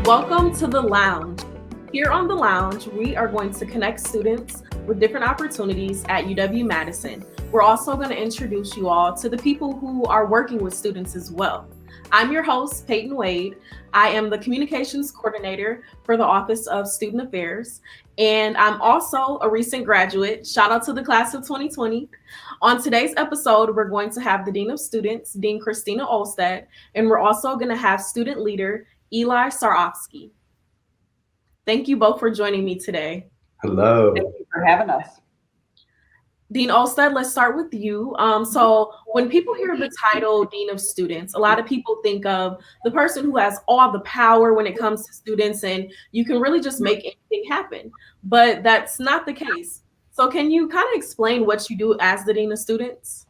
Welcome to The Lounge. Here on The Lounge, we are going to connect students with different opportunities at UW-Madison. We're also going to introduce you all to the people who are working with students as well. I'm your host, Payton Wade. I am the communications coordinator for the Office of Student Affairs, and I'm also a recent graduate. Shout out to the class of 2020. On today's episode, we're going to have the Dean of Students, Dean Christina Olstad, and we're also going to have student leader, Eli Tsarovsky. Thank you both for joining me today. Hello. Thank you for having us. Dean Olstad, let's start with you. So when people hear the title Dean of Students, a lot of people think of the person who has all the power when it comes to students, and you can really just make anything happen. But that's not the case. So can you kind of explain what you do as the Dean of Students?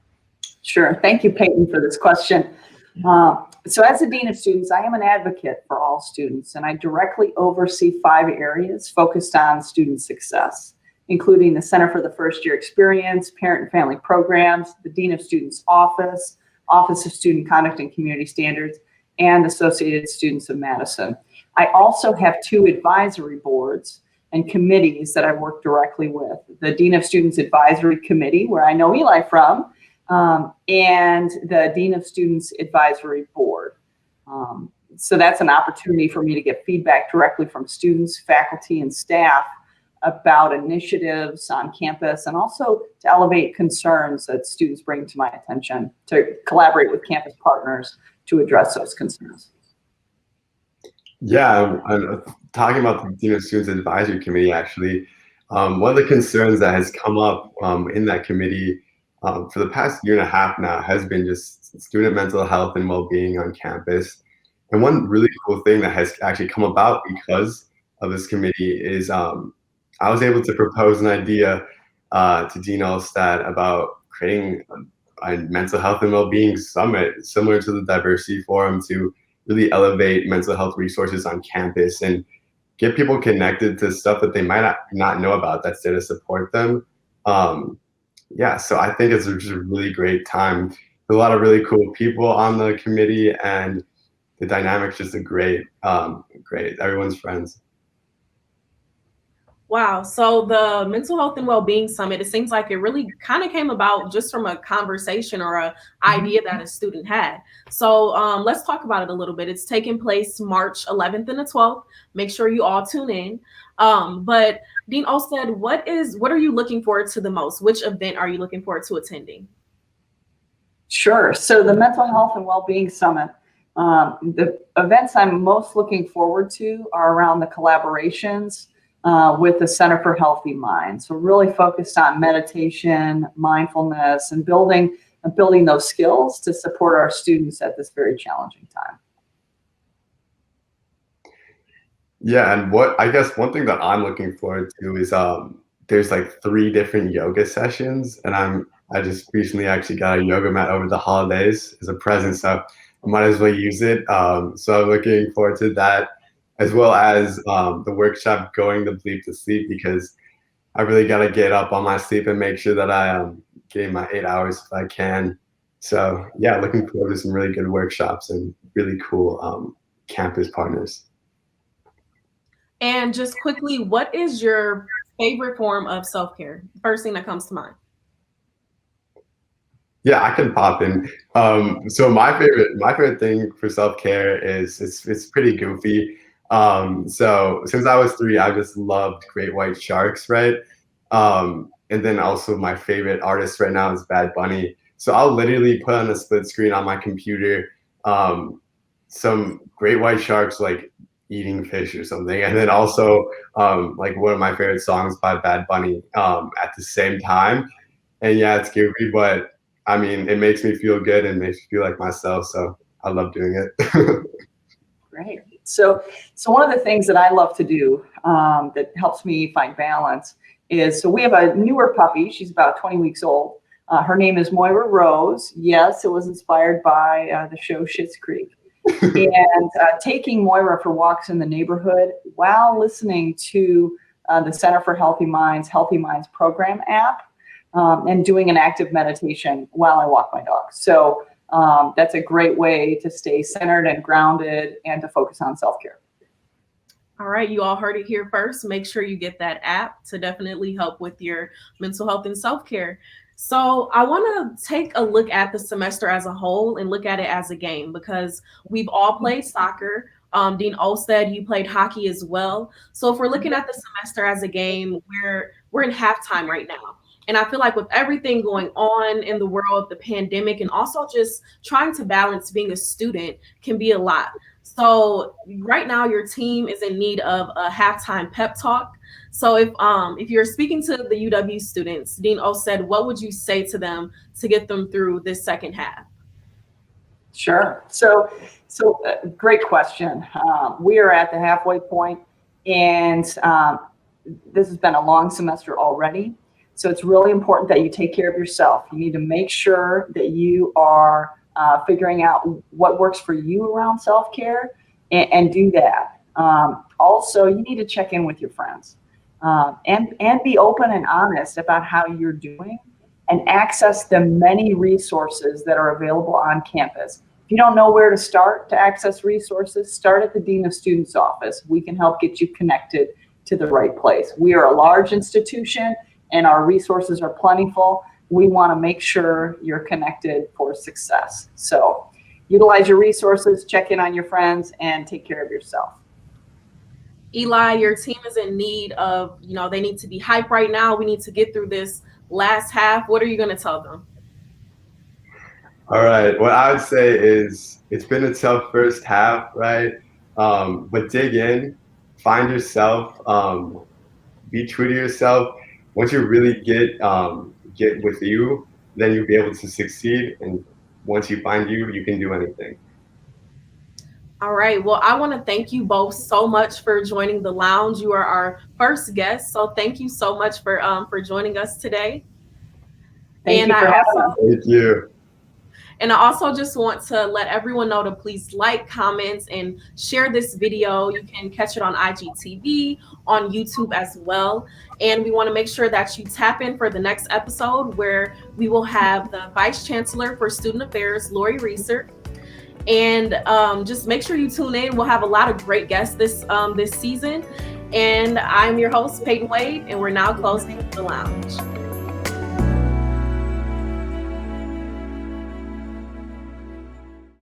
Sure. Thank you, Payton, for this question. So as the Dean of Students, I am an advocate for all students, and I directly oversee 5 areas focused on student success, including the Center for the First Year Experience, Parent and Family Programs, the Dean of Students Office, Office of Student Conduct and Community Standards, and Associated Students of Madison. I also have 2 advisory boards and committees that I work directly with. The Dean of Students Advisory Committee, where I know Eli from, and the Dean of Students Advisory Board. So that's an opportunity for me to get feedback directly from students, faculty, and staff about initiatives on campus, and also to elevate concerns that students bring to my attention, to collaborate with campus partners to address those concerns. Yeah, I'm talking about the Dean of Students Advisory Committee, actually. One of the concerns that has come up in that committee for the past 1.5 years now has been just student mental health and well-being on campus. And one really cool thing that has actually come about because of this committee is I was able to propose an idea to Dean Olstad about creating a mental health and well-being summit similar to the diversity forum to really elevate mental health resources on campus and get people connected to stuff that they might not know about that's there to support them. Yeah, so I think it's just a really great time. There's a lot of really cool people on the committee, and the dynamic's just a great. Everyone's friends. Wow. So the Mental Health and Wellbeing Summit, it seems like it really kind of came about just from a conversation or an idea that a student had. So let's talk about it a little bit. It's taking place March 11th and the 12th. Make sure you all tune in. But Dean Olstad, what are you looking forward to the most? Which event are you looking forward to attending? Sure. So the Mental Health and Wellbeing Summit, the events I'm most looking forward to are around the collaborations with the Center for Healthy Minds. So really focused on meditation, mindfulness, and building those skills to support our students at this very challenging time. Yeah, and I guess one thing that I'm looking forward to is there's like 3 different yoga sessions, and I just recently actually got a yoga mat over the holidays as a present, so I might as well use it. So I'm looking forward to that, as well as the workshop Going to Bleep to Sleep, because I really got to get up on my sleep and make sure that I am getting my 8 hours if I can. So yeah, looking forward to some really good workshops and really cool campus partners. And just quickly, what is your favorite form of self-care? First thing that comes to mind. Yeah, I can pop in. So my favorite thing for self-care is it's pretty goofy. So since I was 3, I just loved Great White Sharks, right? And then also my favorite artist right now is Bad Bunny. So I'll literally put on a split screen on my computer some Great White Sharks like eating fish or something, and then also like one of my favorite songs by Bad Bunny at the same time. And yeah, it's goofy, but I mean, it makes me feel good and makes me feel like myself, so I love doing it. Great. So one of the things that I love to do that helps me find balance is, so we have a newer puppy. She's about 20 weeks old. Her name is Moira Rose. Yes, it was inspired by the show Schitt's Creek. And taking Moira for walks in the neighborhood while listening to the Center for Healthy Minds program app, and doing an active meditation while I walk my dog. So that's a great way to stay centered and grounded and to focus on self-care. All right, you all heard it here first. Make sure you get that app to definitely help with your mental health and self-care. So I want to take a look at the semester as a whole and look at it as a game because we've all played soccer. Dean Olstad, you played hockey as well. So if we're looking at the semester as a game, we're in halftime right now. And I feel like with everything going on in the world, the pandemic, and also just trying to balance being a student can be a lot. So right now your team is in need of a halftime pep talk. So if you're speaking to the UW students, Dean Olstad, what would you say to them to get them through this second half? Sure. So great question. We are at the halfway point, and this has been a long semester already. So it's really important that you take care of yourself. You need to make sure that you are figuring out what works for you around self-care and do that. Also, you need to check in with your friends and be open and honest about how you're doing and access the many resources that are available on campus. If you don't know where to start to access resources, start at the Dean of Students office. We can help get you connected to the right place. We are a large institution and our resources are plentiful. We want to make sure you're connected for success. So utilize your resources, check in on your friends, and take care of yourself. Eli, your team is in need of, they need to be hyped right now. We need to get through this last half. What are you going to tell them? All right. What I would say is it's been a tough first half, right? But dig in, find yourself, be true to yourself. Once you really get with you, then you'll be able to succeed. And once you find you, you can do anything. All right. Well, I want to thank you both so much for joining the lounge. You are our first guest, so thank you so much for joining us today. Thank you. And I also just want to let everyone know to please like, comments, and share this video. You can catch it on IGTV, on YouTube as well. And we want to make sure that you tap in for the next episode where we will have the Vice Chancellor for Student Affairs, Lori Reeser. And just make sure you tune in. We'll have a lot of great guests this season. And I'm your host, Payton Wade, and we're now closing the lounge.